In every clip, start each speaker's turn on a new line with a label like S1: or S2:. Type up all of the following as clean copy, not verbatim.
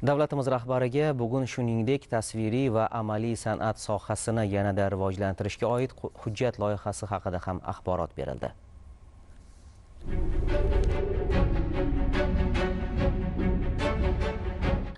S1: Davlatimiz rahbariga bugun shuningdek tasviriy va amaliy san'at sohasini yanada rivojlantirishga oid hujjat loyihasi haqida ham axborot berildi.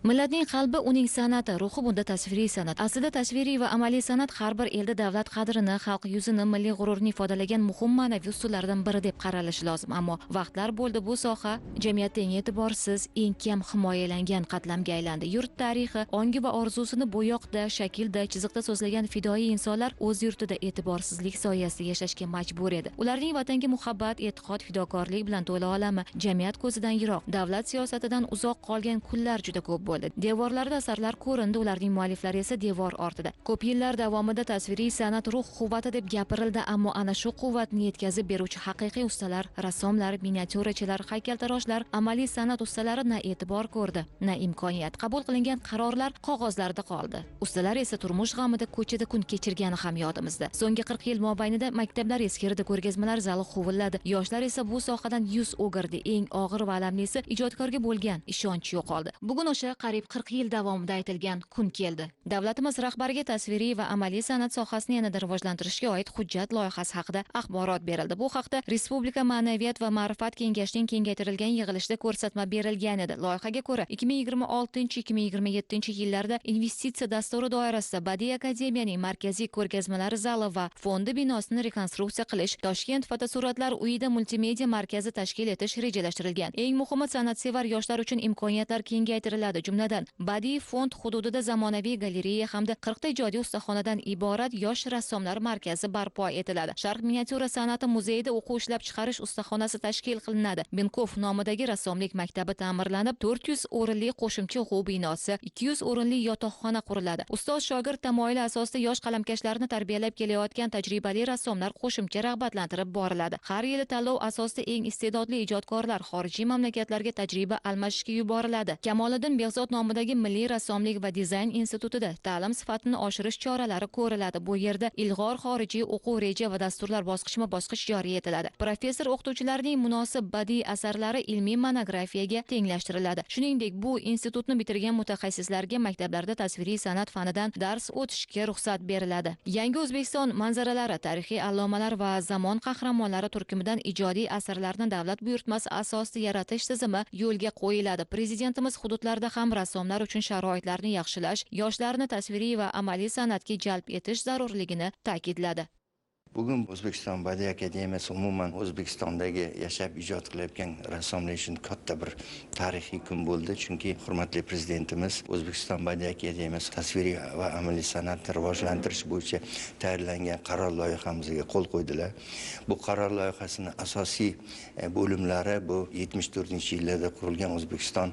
S2: Millatning qalbi uning san'ati, ruhi bunda tasviriy san'at. Aslida tasviriy va amaliy san'at har bir elda davlat qadrini, xalq yuzini, milliy g'ururni ifodalagan muhim ma'naviy usullardan biri deb qaralishi lozim. Ammo vaqtlar bo'ldi bu soha jamiyatda eng e'tiborsiz, eng kam himoyalangan qatlamga aylandi. Yurt tarixi, ongi va orzusini bo'yoqda, shaklda, chiziqda so'zlagan fidoyi insonlar o'z yurtida e'tiborsizlik soyasida yashashga majbur edi. Ularning vatanga muhabbat, e'tiqod, fidokorlik bilan to'la olami jamiyat ko'zidan yiroq, davlat siyosatidan uzoq qolgan kunlar juda ko'p bo'ldi. Devorlarda asarlar ko'rindi, ularning mualliflari esa devor ortida. Ko'p yillar davomida tasviriy san'at ruh quvvati deb gapirildi, ammo ana shu quvvatni yetkazib beruvchi haqiqiy ustalar, rassomlar, miniatyurachilar, haykaltaroshlar, amaliy san'at ustalari na e'tibor ko'rdi, na imkoniyat. Qabul qilingan qarorlar qog'ozlarda qoldi. Ustalar esa turmush g'amida ko'chada kun kechirgani ham yodimizda. So'nggi 40 yil mobaynida maktablar eskirdi, ko'rgazmalar zali huvilladi. Yoshlar esa bu sohadan yuz o'girdi. Eng og'ir va alamlisi ijodkorga bo'lgan ishonch yo'qoldi. Bugun o'sha qariyb 40 yil davomida aytilgan kun keldi. Davlatimiz rahbariga tasviriy va amaliy san'at sohasini yanada rivojlantirishga oid hujjat loyihasi haqida axborot berildi. Bu haqda Respublika Ma'naviyat va ma'rifat kengashining kengaytirilgan yig'ilishida ko'rsatma berilgan edi. Loyihaga ko'ra 2026-2027 yillarda investitsiya dasturi doirasida Badiiy akademiyaning markaziy ko'rgazmalar zali va fondi binosini rekonstruksiya qilish, Toshkent fotosuratlar uyida multimedia markazi tashkil etish rejalashtirilgan. Eng muhimi, san'atsevar yoshlar uchun imkoniyatlar kengaytiriladi. Jumladan, Badiiy fond hududida zamonaviy galereya hamda 40 ta ijodiy ustaxonadan iborat yosh rassomlar markazi barpo etiladi. Sharq miniatyura san'ati muzeyida o'quv ishlab chiqarish ustaxonasi tashkil qilinadi. Benkov nomidagi rassomlik maktabi ta'mirlanib, 400 o'rinli qo'shimcha o'quv binosi, 200 o'rinli yotoqxona quriladi. Ustoz shogird tamoyili asosida yosh qalamkashlarni tarbiyalab kelayotgan tajribali rassomlar qo'shimcha rag'batlantirib boriladi. Har yili tanlov asosida eng iste'dodli ijodkorlar xorijiy mamlakatlarga tajriba almashishga yuboriladi. Kamoliddin Behzod nomidagi Milliy rassomlik va dizayn institutida ta'lim sifatini oshirish choralari ko'riladi. Bu yerda ilg'or xorijiy o'quv reja va dasturlar bosqichma-bosqich joriy etiladi. Professor o'qituvchilarning munosib badiiy asarlari ilmiy monografiyaga tenglashtiriladi. Shuningdek, bu institutni bitirgan mutaxassislarga maktablarda tasviriy san'at fanidan dars o'tishga ruxsat beriladi. Yangi O'zbekiston manzaralari, tarixiy allomalar va zamon qahramonlari turkumidan ijodiy asarlarni davlat buyurtmasi asosida yaratish tizimi yo'lga qo'yiladi. Prezidentimiz hududlarda ham rassomlar uchun sharoitlarni yaxshilash, yoshlarni tasviriy va amaliy san'atga jalb etish zarurligini ta'kidladi.
S3: Bugun O'zbekiston Badiiy akademiyasi umuman O'zbekistondagi yashab ijod qilayotgan rassomlar uchun katta bir tarixiy kun bo'ldi, chunki hurmatli prezidentimiz O'zbekiston Badiiy akademiyasi tasviriy va amaliy san'atni rivojlantirish bo'yicha tayyorlangan qaror loyihamizga qo'l qo'ydilar. Bu qaror loyihasini asosiy bo'limlari bu 74-yillarda qurilgan O'zbekiston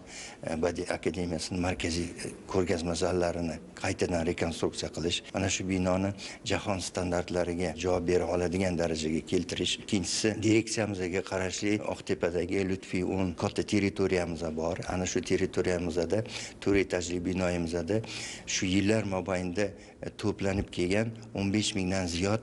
S3: Badiiy akademiyasining markaziy ko'rgazma zallarini qaytadan rekonstruksiya qilish, mana shu binoni jahon standartlariga javob bera oladigan darajaga keltirish. Ikkinchisi, direksiyamizga qarashli Oqtepadagi Lutfiy 10 katta territoriyamiz bor. Ana shu territoriyamizda, 4 etajli binoyimizda shu yillar mobaynida to'planib kelgan 15 mingdan ziyod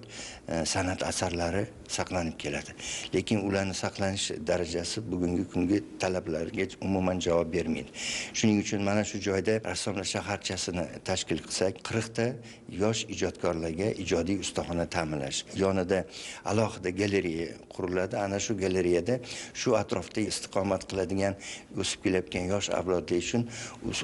S3: san'at asarlari saqlanib keladi. Lekin ularning saqlanish darajasi bugungi kungi talablarga umuman javob bermaydi. Shuning uchun mana shu joyda rassomlar shaharchasini tashkil qilsak, 40 ta yosh ijodkorlarga ijodiy ustaxona ta'minlash. Yonida alohida galereya quriladi. Ana shu galereyada shu atrofda istiqomat qiladigan o'sib kelayotgan yosh avlodlar uchun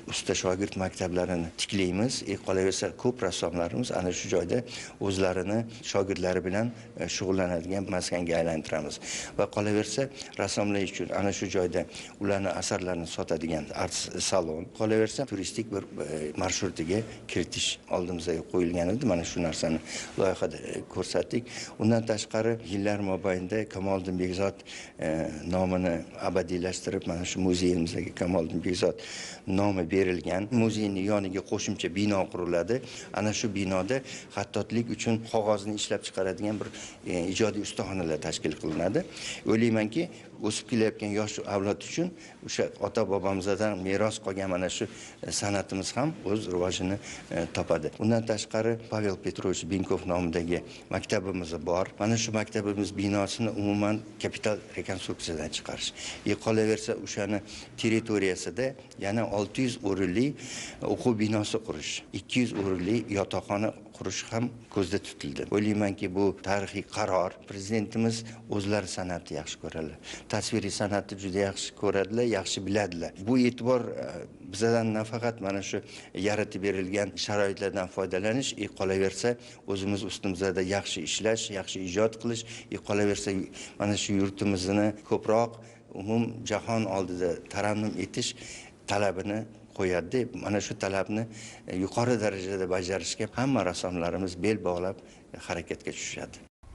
S3: usta shogird maktablarini tiklaymiz. Qolaversa ko'p rassomlarimiz ana shu joyda o'zlarini shogirdlari bilan shug'ullanadigan maskanga aylantiramiz. Va qolaversa rassomlar uchun ana shu joyda ularning asarlarini sotadigan art salon, qolaversa turistik bir marshrutiga kiritish oldimizga qo'yilgan edi. Mana shu narsani loyihada ko'rsatdik. Undan tashqari yillar mobaynida Kamoliddin Behzod nomini abadiylashtirib, mana shu muzeyimizga Kamoliddin Behzod nomi berilgan. Muzeyning yoniga qo'shimcha bino quriladi. Ana shu binoda xattotlik uchun qog'ozni ishlab chiqaradigan bir ijodiy ustaxonalar tashkil qilinadi. O'ylaymanki, o'sib kelayotgan yosh avlod uchun o'sha ota bobomizdan meros qolgan mana shu san'atimiz ham o'z rivojini topadi. Undan tashqari Pavel Petrovich Binkov nomidagi maktabimiz bor. Mana shu maktabimiz binosini umuman kapital rekonstruksiyadan chiqarish. Qolaversa o'shani territoriyasida yana 600 o'rinli o'quv binosi qurish, 200 o'rinli yotoqxona qurish ham ko'zda tutildi. O'ylaymanki, bu tarixiy qaror. Prezidentimiz o'zlari san'atni yaxshi ko'radilar. Tasviriy san'atni juda yaxshi ko'radilar, yaxshi biladilar. Bu e'tibor bizdan nafaqat mana shu yaratib berilgan sharoitlardan foydalanish, qolaversa o'zimiz ustimizda yaxshi ishlash, yaxshi ijod qilish, qolaversa mana shu yurtimizni ko'proq jahon oldida tarannum etish talabini qo'yadi. Mana shu talabni yuqori darajada bajarishga hamma rassomlarimiz bel bog'lab harakatga tushishadi.